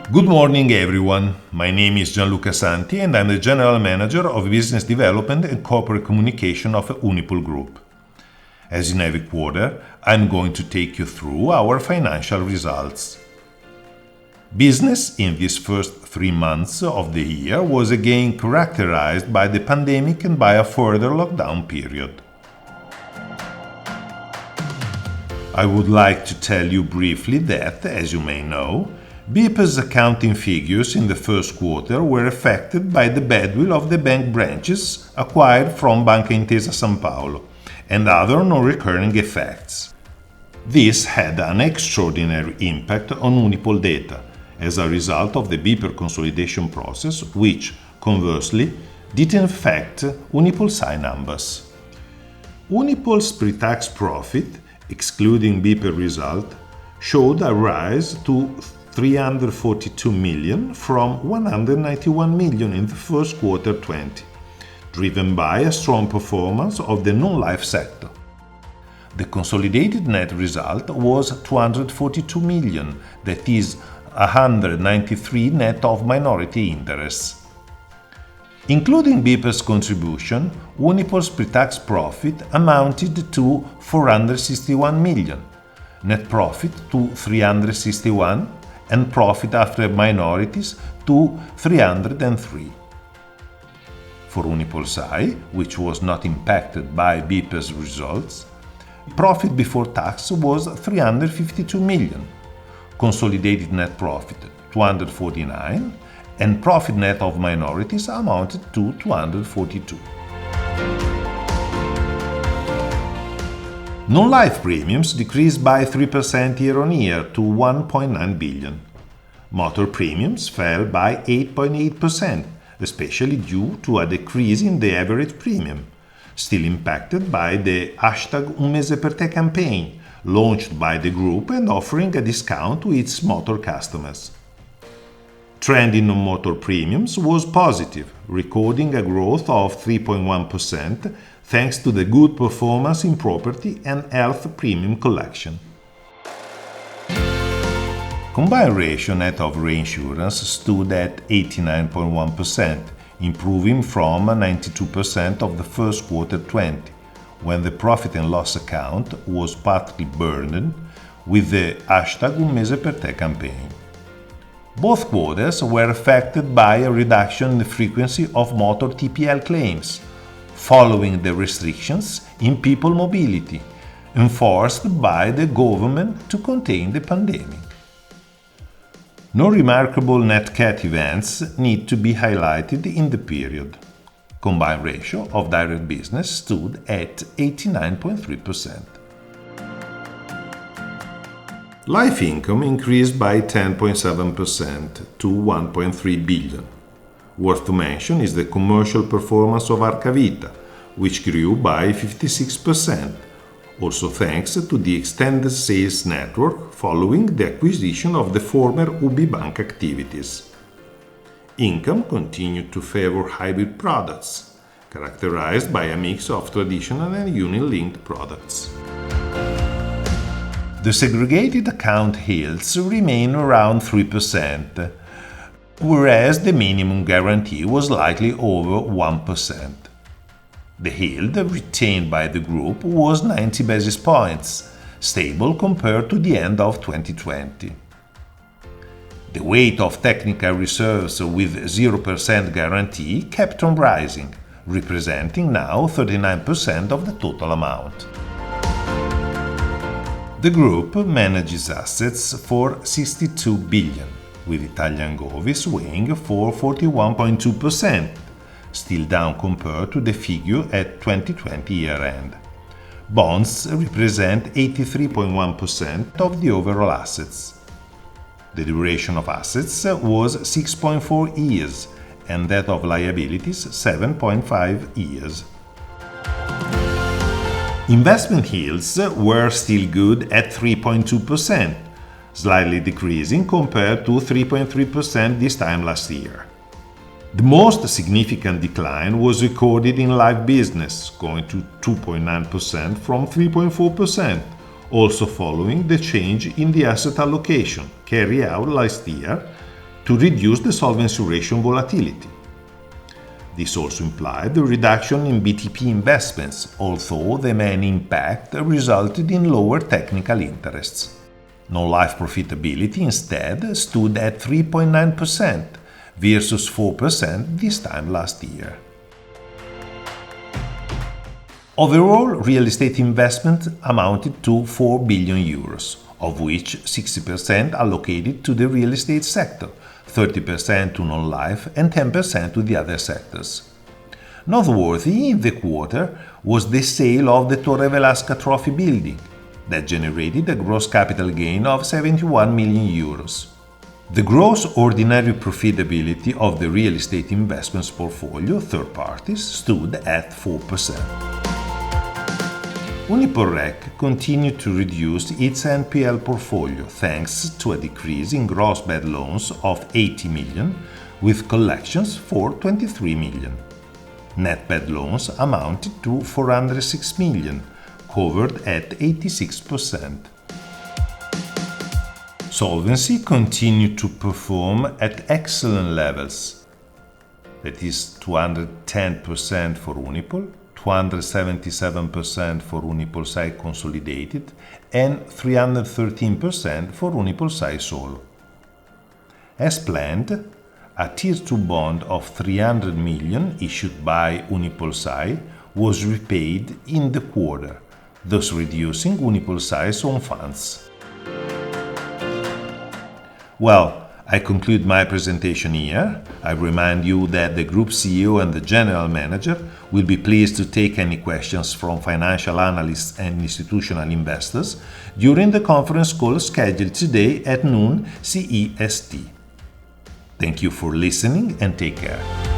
Good morning, everyone. My name is Gianluca Santi and I'm the General Manager of Business Development and Corporate Communication of Unipol Group. As in every quarter, I'm going to take you through our financial results. Business in these first 3 months of the year was again characterized by the pandemic and by a further lockdown period. I would like to tell you briefly that, as you may know, BPER's accounting figures in the first quarter were affected by the badwill of the bank branches acquired from Banca Intesa San Paolo and other non-recurring effects. This had an extraordinary impact on Unipol data as a result of the BPER consolidation process, which, conversely, didn't affect UnipolSai numbers. Unipol's pre-tax profit, excluding BPER result, showed a rise to 342 million from 191 million in the first quarter 20, driven by a strong performance of the non-life sector. The consolidated net result was 242 million, that is 193 net of minority interests. Including BPER's contribution, Unipol's pre-tax profit amounted to 461 million, net profit to 361 and profit after minorities to 303. For UnipolSai, which was not impacted by BPER's results, profit before tax was 352 million, consolidated net profit 249, and profit net of minorities amounted to 242. Non-life premiums decreased by 3% year-on-year to 1.9 billion. Motor premiums fell by 8.8%, especially due to a decrease in the average premium, still impacted by the #Un Mese Per Te campaign, launched by the group and offering a discount to its motor customers. Trend in non-motor premiums was positive, recording a growth of 3.1%, thanks to the good performance in property and health premium collection. Combined ratio net of reinsurance stood at 89.1%, improving from 92% of the first quarter 20, when the profit and loss account was partly burdened with the #Un Mese Per Te campaign. Both quarters were affected by a reduction in the frequency of motor TPL claims, following the restrictions in people mobility enforced by the government to contain the pandemic. No remarkable net cat events need to be highlighted in the period. Combined ratio of direct business stood at 89.3%. Life income increased by 10.7% to 1.3 billion. Worth to mention is the commercial performance of Arcavita, which grew by 56%, also thanks to the extended sales network following the acquisition of the former UBI Bank activities. Income continued to favor hybrid products, characterized by a mix of traditional and unit-linked products. The segregated account yields remain around 3%, whereas the minimum guarantee was slightly over 1%. The yield retained by the group was 90 basis points, stable compared to the end of 2020. The weight of technical reserves with 0% guarantee kept on rising, representing now 39% of the total amount. The group manages assets for 62 billion, with Italian govies weighing for 41.2%, still down compared to the figure at 2020 year-end. Bonds represent 83.1% of the overall assets. The duration of assets was 6.4 years and that of liabilities 7.5 years. Investment yields were still good at 3.2%, slightly decreasing compared to 3.3% this time last year. The most significant decline was recorded in life business, going to 2.9% from 3.4%, also following the change in the asset allocation carried out last year to reduce the solvency ratio volatility. This also implied a reduction in BTP investments, although the main impact resulted in lower technical interests. Non-life profitability instead stood at 3.9% versus 4% this time last year. Overall, real estate investment amounted to 4 billion euros, of which 60% allocated to the real estate sector, 30% to non-life and 10% to the other sectors. Noteworthy in the quarter was the sale of the Torre Velasca Trophy building, that generated a gross capital gain of 71 million euros. The gross ordinary profitability of the real estate investments portfolio, third parties, stood at 4%. Unipol Rec continued to reduce its NPL portfolio thanks to a decrease in gross bad loans of 80 million, with collections for 23 million. Net bad loans amounted to 406 million, covered at 86%. Solvency continued to perform at excellent levels. That is 210% for Unipol, 277% for UnipolSai consolidated, and 313% for UnipolSai solo. As planned, a Tier 2 bond of 300 million issued by UnipolSai was repaid in the quarter, thus reducing UnipolSai's own funds. Well, I conclude my presentation here. I remind you that the Group CEO and the General Manager will be pleased to take any questions from financial analysts and institutional investors during the conference call scheduled today at noon CEST. Thank you for listening and take care.